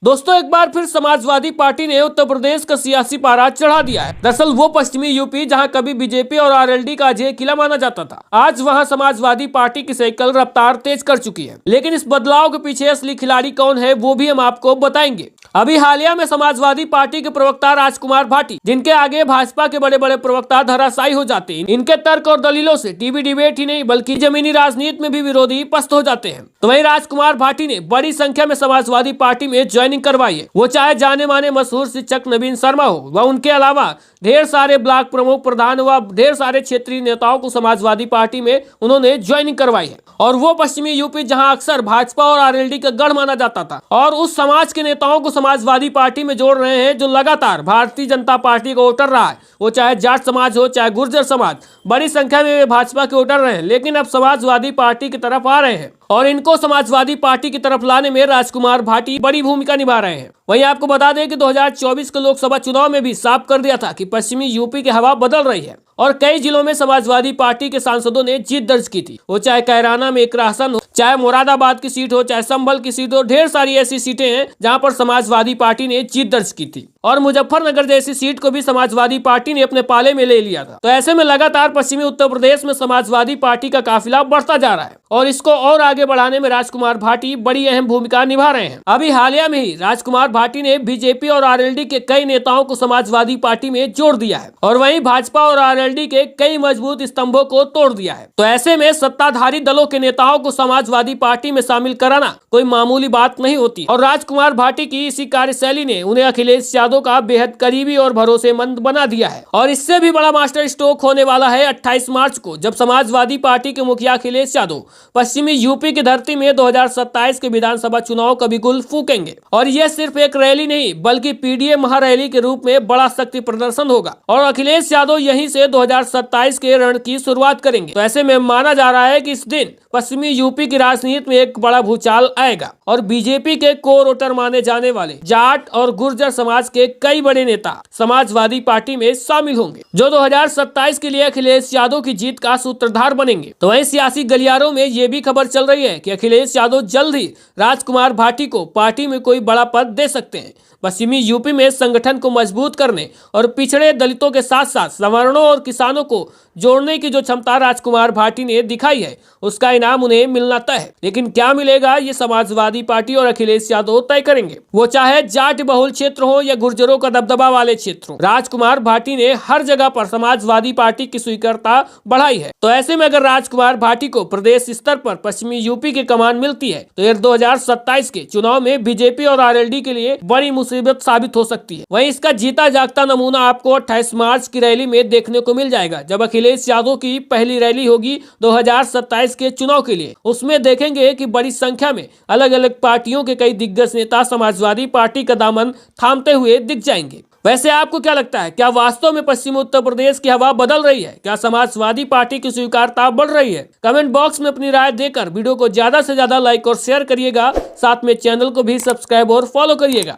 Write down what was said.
दोस्तों, एक बार फिर समाजवादी पार्टी ने उत्तर प्रदेश का सियासी पारा चढ़ा दिया है। दरअसल वो पश्चिमी यूपी जहां कभी बीजेपी और आरएलडी का अजय किला माना जाता था, आज वहां समाजवादी पार्टी की साइकिल रफ्तार तेज कर चुकी है। लेकिन इस बदलाव के पीछे असली खिलाड़ी कौन है वो भी हम आपको बताएंगे। अभी हालिया में समाजवादी पार्टी के प्रवक्ता राजकुमार भाटी, जिनके आगे भाजपा के बड़े बड़े प्रवक्ता धराशायी हो जाते हैं, इनके तर्क और दलीलों से टीवी डिबेट ही नहीं बल्कि जमीनी राजनीति में भी विरोधी पस्त हो जाते हैं। तो वहीं राजकुमार भाटी ने बड़ी संख्या में समाजवादी पार्टी में ज्वाइनिंग करवाई है। वो चाहे जाने माने मशहूर शिक्षक नवीन शर्मा हो व उनके अलावा ढेर सारे ब्लॉक प्रमुख, प्रधान व ढेर सारे क्षेत्रीय नेताओं को समाजवादी पार्टी में उन्होंने ज्वाइनिंग करवाई है। और वो पश्चिमी यूपी जहां अक्सर भाजपा और आरएलडी का गढ़ माना जाता था, और उस समाज के नेताओं को समाजवादी पार्टी में जोड़ रहे हैं जो लगातार भारतीय जनता पार्टी का वोटर रहा है। वो चाहे जाट समाज हो चाहे गुर्जर समाज, बड़ी संख्या में वे भाजपा के वोटर रहे हैं, लेकिन अब समाजवादी पार्टी की तरफ आ रहे हैं और इनको समाजवादी पार्टी की तरफ लाने में राजकुमार भाटी बड़ी भूमिका निभा रहे हैं। वहीं आपको बता दें कि 2024 के लोकसभा चुनाव में भी साफ कर दिया था कि पश्चिमी यूपी की हवा बदल रही है और कई जिलों में समाजवादी पार्टी के सांसदों ने जीत दर्ज की थी। वो चाहे कैराना में एक आसन हो, चाहे मुरादाबाद की सीट हो, चाहे संभल की सीट हो, ढेर सारी ऐसी सीटें हैं जहां पर समाजवादी पार्टी ने जीत दर्ज की थी। और मुजफ्फरनगर जैसी सीट को भी समाजवादी पार्टी ने अपने पाले में ले लिया था। तो ऐसे में लगातार पश्चिमी उत्तर प्रदेश में समाजवादी पार्टी का काफिला बढ़ता जा रहा है और इसको और आगे बढ़ाने में राजकुमार भाटी बड़ी अहम भूमिका निभा रहे हैं। अभी हालिया में ही राजकुमार भाटी ने बीजेपी और आरएलडी के कई नेताओं को समाजवादी पार्टी में जोड़ दिया है और वहीं भाजपा और आरएलडी के कई मजबूत स्तंभों को तोड़ दिया है। तो ऐसे में सत्ताधारी दलों के नेताओं को समाजवादी पार्टी में शामिल कराना कोई मामूली बात नहीं होती और राजकुमार भाटी की इसी कार्यशैली ने उन्हें अखिलेश यादव का बेहद करीबी और भरोसेमंद बना दिया है। और इससे भी बड़ा मास्टर स्ट्रोक होने वाला है 28 मार्च को, जब समाजवादी पार्टी के मुखिया अखिलेश यादव पश्चिमी यूपी की धरती में 2027 के विधानसभा चुनाव का बिगुल फूकेंगे। और यह सिर्फ एक रैली नहीं बल्कि पीडीए महारैली के रूप में बड़ा शक्ति प्रदर्शन होगा और अखिलेश यादव यहीं से 2027 के रण की शुरुआत करेंगे। तो ऐसे में माना जा रहा है कि इस दिन पश्चिमी यूपी की राजनीति में एक बड़ा भूचाल आएगा और बीजेपी के कोर वोटर माने जाने वाले जाट और गुर्जर समाज के कई बड़े नेता समाजवादी पार्टी में शामिल होंगे, जो 2027 के लिए अखिलेश यादव की जीत का सूत्रधार बनेंगे। तो वहीं सियासी गलियारों में ये भी खबर चल रही है कि अखिलेश यादव जल्द ही राजकुमार भाटी को पार्टी में कोई बड़ा पद दे सकते हैं। पश्चिमी यूपी में संगठन को मजबूत करने और पिछड़े दलितों के साथ साथ सवर्णों और किसानों को जोड़ने की जो क्षमता राजकुमार भाटी ने दिखाई है, उसका इनाम उन्हें मिलना तय है। लेकिन क्या मिलेगा ये समाजवादी पार्टी और अखिलेश यादव तय करेंगे। वो चाहे जाट बहुल क्षेत्र हो या गुर्जरों का दबदबा वाले क्षेत्र हो, राजकुमार भाटी ने हर जगह पर समाजवादी पार्टी की स्वीकार्यता बढ़ाई है। तो ऐसे में अगर राजकुमार भाटी को प्रदेश स्तर पर पश्चिमी यूपी की कमान मिलती है तो 2027 के चुनाव में बीजेपी और आरएलडी के लिए बड़ी मुसीबत साबित हो सकती है। वहीं इसका जीता जागता नमूना आपको 28 मार्च की रैली में देखने को मिल जाएगा, जब अखिलेश यादव की पहली रैली होगी 2027 के चुनाव के लिए। उसमें देखेंगे कि बड़ी संख्या में अलग अलग पार्टियों के कई दिग्गज नेता समाजवादी पार्टी का दामन थामते हुए दिख जाएंगे। वैसे आपको क्या लगता है, क्या वास्तव में पश्चिमी उत्तर प्रदेश की हवा बदल रही है? क्या समाजवादी पार्टी की स्वीकार्यता बढ़ रही है? कमेंट बॉक्स में अपनी राय देकर वीडियो को ज्यादा से ज्यादा लाइक और शेयर करिएगा। साथ में चैनल को भी सब्सक्राइब और फॉलो करिएगा।